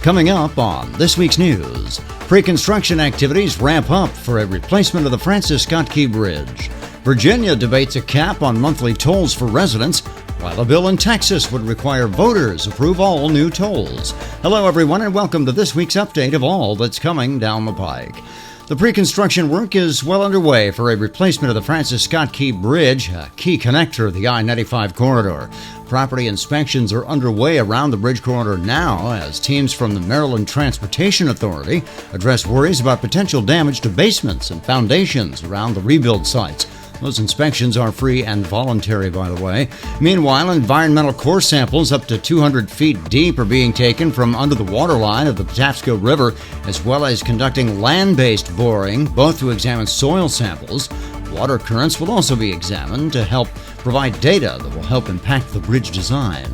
Coming up on this week's news, pre-construction activities ramp up for a replacement of the Francis Scott Key Bridge. Virginia debates a cap on monthly tolls for residents, while a bill in Texas would require voters approve all new tolls. Hello everyone and welcome to this week's update of all that's coming down the pike. The pre-construction work is well underway for a replacement of the Francis Scott Key Bridge, a key connector of the I-95 corridor. Property inspections are underway around the bridge corridor now as teams from the Maryland Transportation Authority address worries about potential damage to basements and foundations around the rebuild sites. Those inspections are free and voluntary, by the way. Meanwhile, environmental core samples up to 200 feet deep are being taken from under the waterline of the Patapsco River, as well as conducting land-based boring, both to examine soil samples. Water currents will also be examined to help provide data that will help impact the bridge design.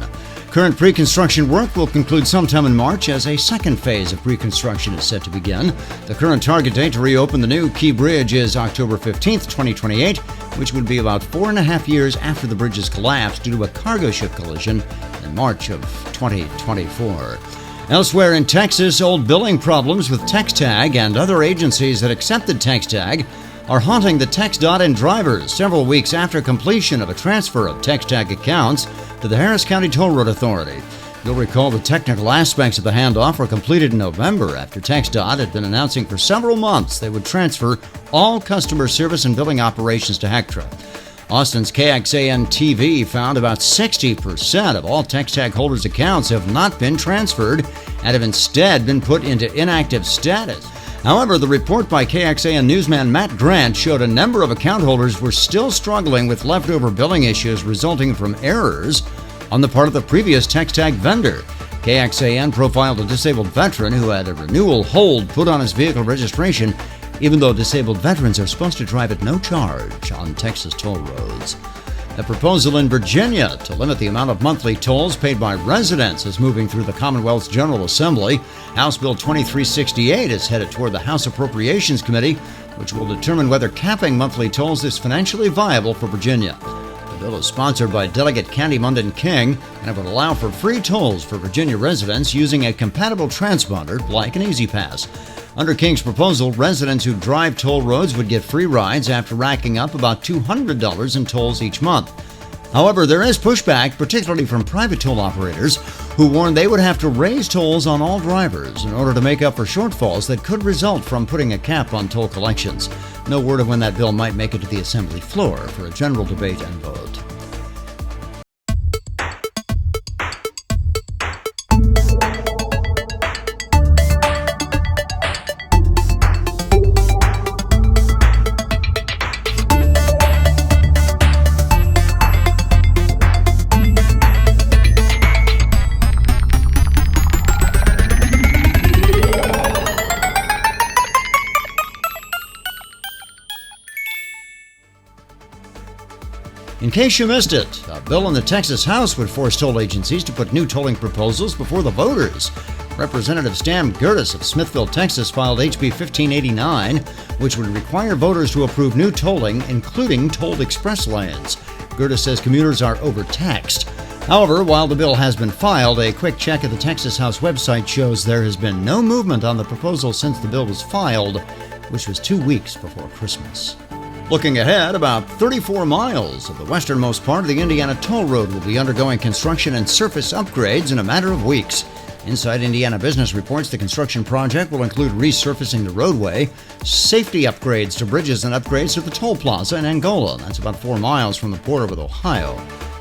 Current pre-construction work will conclude sometime in March as a second phase of pre-construction is set to begin. The current target date to reopen the new Key Bridge is October 15th, 2028, which would be about 4.5 years after the bridge's collapse due to a cargo ship collision in March of 2024. Elsewhere in Texas, old billing problems with TexTag and other agencies that accepted TexTag are haunting the TxDOT and drivers several weeks after completion of a transfer of TexTag accounts to the Harris County Toll Road Authority. You'll recall the technical aspects of the handoff were completed in November after TxDOT had been announcing for several months they would transfer all customer service and billing operations to Hectra. Austin's KXAN TV found about 60% of all TexTag holders' accounts have not been transferred and have instead been put into inactive status. However, the report by KXAN newsman Matt Grant showed a number of account holders were still struggling with leftover billing issues resulting from errors on the part of the previous TexTag vendor. KXAN profiled a disabled veteran who had a renewal hold put on his vehicle registration, even though disabled veterans are supposed to drive at no charge on Texas toll roads. A proposal in Virginia to limit the amount of monthly tolls paid by residents is moving through the Commonwealth's General Assembly. House Bill 2368 is headed toward the House Appropriations Committee, which will determine whether capping monthly tolls is financially viable for Virginia. The bill is sponsored by Delegate Candy Munden King, and it would allow for free tolls for Virginia residents using a compatible transponder like an E-ZPass. Under King's proposal, residents who drive toll roads would get free rides after racking up about $200 in tolls each month. However, there is pushback, particularly from private toll operators, who warn they would have to raise tolls on all drivers in order to make up for shortfalls that could result from putting a cap on toll collections. No word of when that bill might make it to the Assembly floor for a general debate and vote. In case you missed it, a bill in the Texas House would force toll agencies to put new tolling proposals before the voters. Representative Stan Gertis of Smithville, Texas, filed HB 1589, which would require voters to approve new tolling, including tolled express lanes. Gertis says commuters are overtaxed. However, while the bill has been filed, a quick check at the Texas House website shows there has been no movement on the proposal since the bill was filed, which was 2 weeks before Christmas. Looking ahead, about 34 miles of the westernmost part of the Indiana Toll Road will be undergoing construction and surface upgrades in a matter of weeks. Inside Indiana Business reports the construction project will include resurfacing the roadway, safety upgrades to bridges, and upgrades to the toll plaza in Angola. That's about 4 miles from the border with Ohio.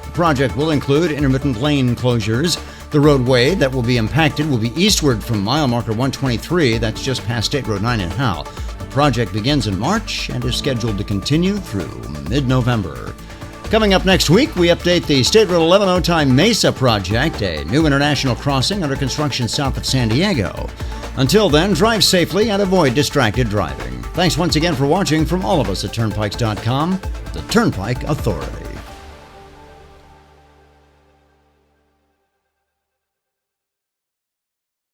The project will include intermittent lane closures. The roadway that will be impacted will be eastward from mile marker 123, that's just past State Road 9 in Howe. The project begins in March and is scheduled to continue through mid-November. Coming up next week, we update the State Road 11 Otay Mesa project, a new international crossing under construction south of San Diego. Until then, drive safely and avoid distracted driving. Thanks once again for watching from all of us at Turnpikes.com, the Turnpike Authority.